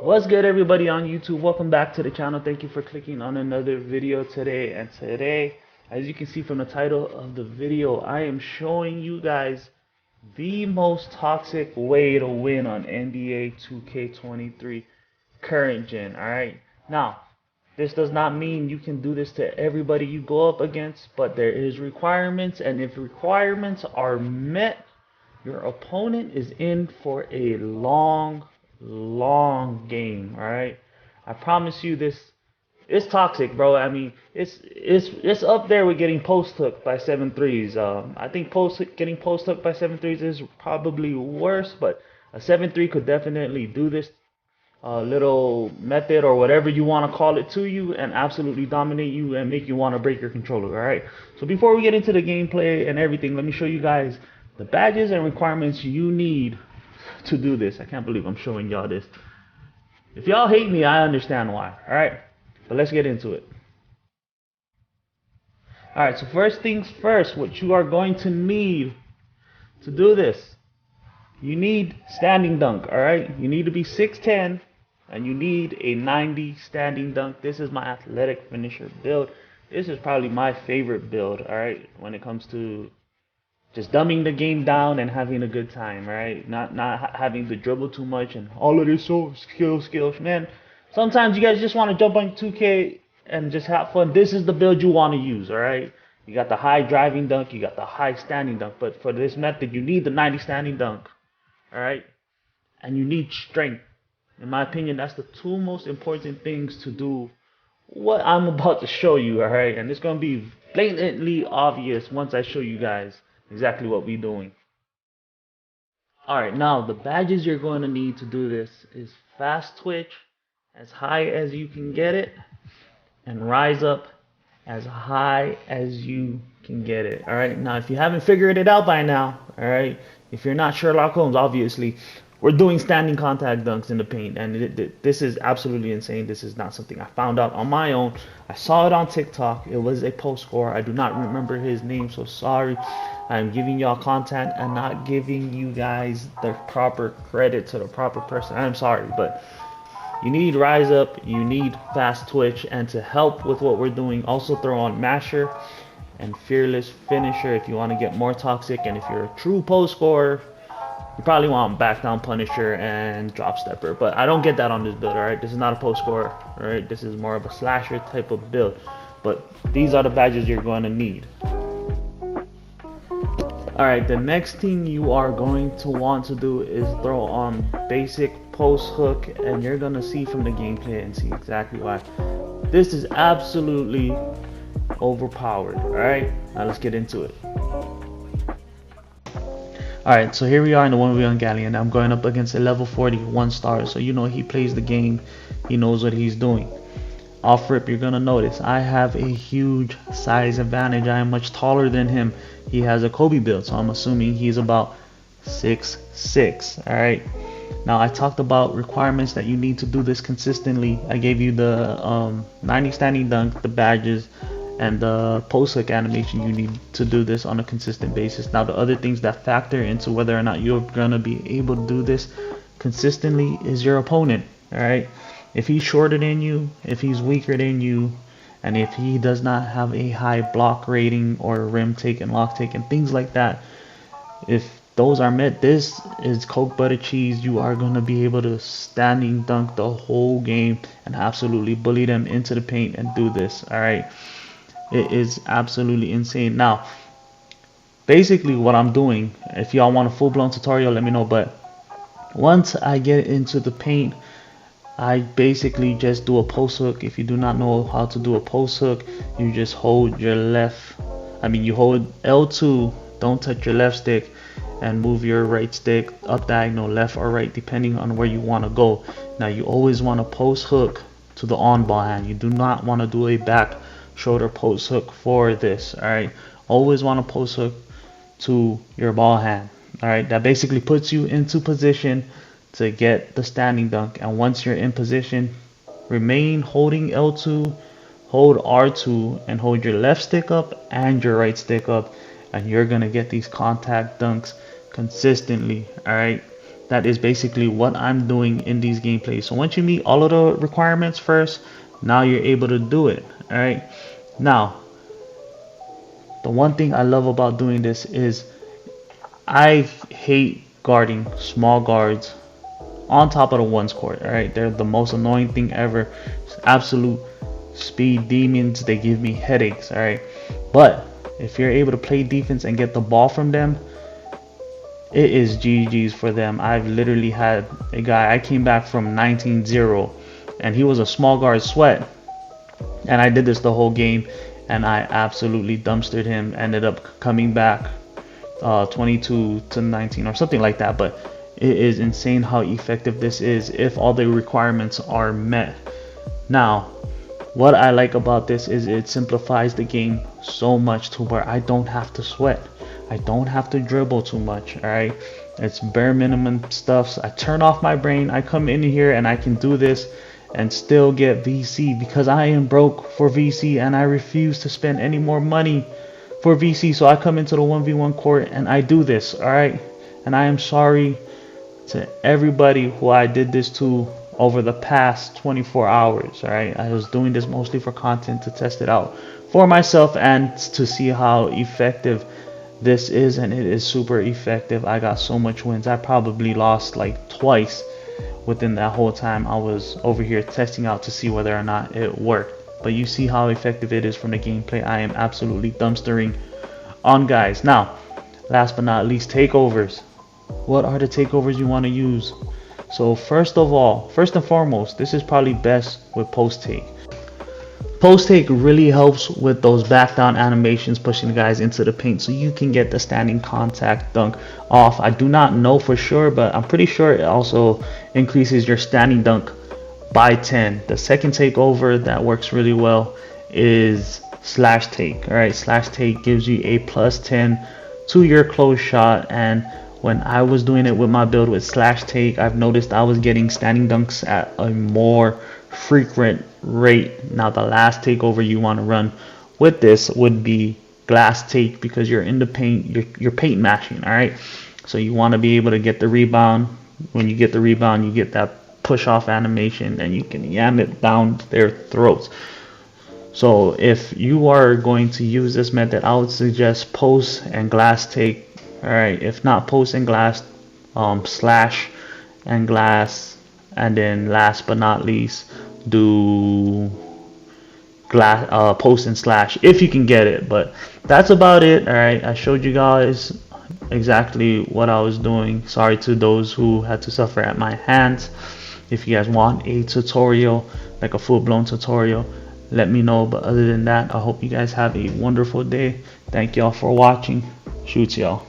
What's good, everybody on YouTube? Welcome back to the channel. Thank you for clicking on another video today. And today, as you can see from the title of the video, I am showing you guys the most toxic way to win on NBA 2K23 current gen. Alright, now this does not mean you can do this to everybody you go up against, but there is requirements, and if requirements are met, your opponent is in for a long game. All right, I promise you this. It's toxic, bro. I mean, it's up there with getting post hooked by 7 threes. I think getting post hooked by 7 threes is probably worse, but a 7-3 could definitely do this little method or whatever you want to call it to you and absolutely dominate you and make you want to break your controller. All right. So before we get into the gameplay and everything, let me show you guys the badges and requirements you need to do this. I can't believe I'm showing y'all this. If y'all hate me, I understand why. All right. But let's get into it. All right. So first things first, what you are going to need to do this, you need standing dunk. All right. You need to be 6'10". And you need a 90 standing dunk. This is my athletic finisher build. This is probably my favorite build, alright, when it comes to just dumbing the game down and having a good time, right? Not having to dribble too much and all of this skills. Man, sometimes you guys just want to jump on 2K and just have fun. This is the build you want to use, alright? You got the high driving dunk, you got the high standing dunk, but for this method, you need the 90 standing dunk, alright? And you need strength. In my opinion, that's the two most important things to do what I'm about to show you, alright? And it's going to be blatantly obvious once I show you guys exactly what we're doing. Alright, now the badges you're going to need to do this is fast twitch as high as you can get it, and rise up as high as you can get it. Alright, now if you haven't figured it out by now, alright, if you're not Sherlock Holmes, obviously, we're doing standing contact dunks in the paint, and this is absolutely insane. This is not something I found out on my own. I saw it on TikTok. It was a post scorer. I do not remember his name, so sorry. I'm giving y'all content and not giving you guys the proper credit to the proper person. I'm sorry, but you need rise up, you need fast twitch, and to help with what we're doing, also throw on masher and fearless finisher if you want to get more toxic. And if you're a true post scorer, you probably want back down punisher and drop stepper, but I don't get that on this build. Alright, this is not a post scorer. Alright, this is more of a slasher type of build, but these are the badges you're going to need. Alright, the next thing you are going to want to do is throw on basic post hook, and you're going to see from the gameplay and see exactly why. This is absolutely overpowered. Alright, now let's get into it. Alright, so here we are in the 1v1 Galleon. I'm going up against a level 40 1-star, so you know he plays the game, he knows what he's doing. Off rip, you're going to notice I have a huge size advantage. I am much taller than him. He has a Kobe build, so I'm assuming he's about 6'6". Alright, now I talked about requirements that you need to do this consistently. I gave you the 90 standing dunk, the badges, and the post hook animation. You need to do this on a consistent basis. Now the other things that factor into whether or not you're gonna be able to do this consistently is your opponent. Alright, if he's shorter than you, if he's weaker than you, and if he does not have a high block rating or rim take and lock take and things like that, if those are met, this is coke butter cheese. You are going to be able to standing dunk the whole game and absolutely bully them into the paint and do this. Alright, it is absolutely insane. Now, basically what I'm doing, if y'all want a full-blown tutorial, let me know, but once I get into the paint, I basically just do a post hook. If you do not know how to do a post hook, you just hold your you hold L2, don't touch your left stick, and move your right stick up diagonal, left or right, depending on where you want to go. Now you always want to post hook to the on ball hand. You do not want to do a back shoulder post hook for this. Alright, always want to post hook to your ball hand. Alright, that basically puts you into position to get the standing dunk, and once you're in position, remain holding L2, hold R2, and hold your left stick up and your right stick up, and you're gonna get these contact dunks consistently. Alright, that is basically what I'm doing in these gameplays. So once you meet all of the requirements first, now you're able to do it. All right. Now, the one thing I love about doing this is I hate guarding small guards on top of the ones court. All right, they're the most annoying thing ever. Absolute speed demons. They give me headaches. All right, but if you're able to play defense and get the ball from them, it is GG's for them. I've literally had a guy, I came back from 19-0 and he was a small guard sweat, and I did this the whole game and I absolutely dumpstered him. Ended up coming back 22-19 or something like that. But it is insane how effective this is if all the requirements are met. Now, what I like about this is it simplifies the game so much to where I don't have to sweat. I don't have to dribble too much. All right, it's bare minimum stuff. So I turn off my brain. I come in here and I can do this and still get VC because I am broke for VC and I refuse to spend any more money for VC. So I come into the 1v1 court and I do this. All right, and I am sorry to everybody who I did this to over the past 24 hours. All right, I was doing this mostly for content, to test it out for myself and to see how effective this is, and it is super effective. I got so much wins. I probably lost like twice within that whole time I was over here testing out to see whether or not it worked. But you see how effective it is from the gameplay. I am absolutely dumpstering on guys. Now, last but not least, takeovers. What are the takeovers you want to use? So first and foremost, this is probably best with post take. Post take really helps with those back down animations, pushing the guys into the paint so you can get the standing contact dunk off. I do not know for sure, but I'm pretty sure it also increases your standing dunk by 10. The second takeover that works really well is slash take. All right, slash take gives you a +10 to your close shot, and when I was doing it with my build with slash take, I've noticed I was getting standing dunks at a more frequent rate. Now, the last takeover you want to run with this would be glass take, because you're in the paint, you're paint mashing. All right, so you want to be able to get the rebound. When you get the rebound, you get that push off animation and you can yam it down their throats. So if you are going to use this method, I would suggest post and glass take. All right, if not post and glass, slash and glass, and then last but not least, do glass, post and slash if you can get it. But that's about it. All right, I showed you guys exactly what I was doing. Sorry to those who had to suffer at my hands. If you guys want a tutorial, like a full-blown tutorial, let me know. But other than that, I hope you guys have a wonderful day. Thank y'all for watching. Shoots y'all.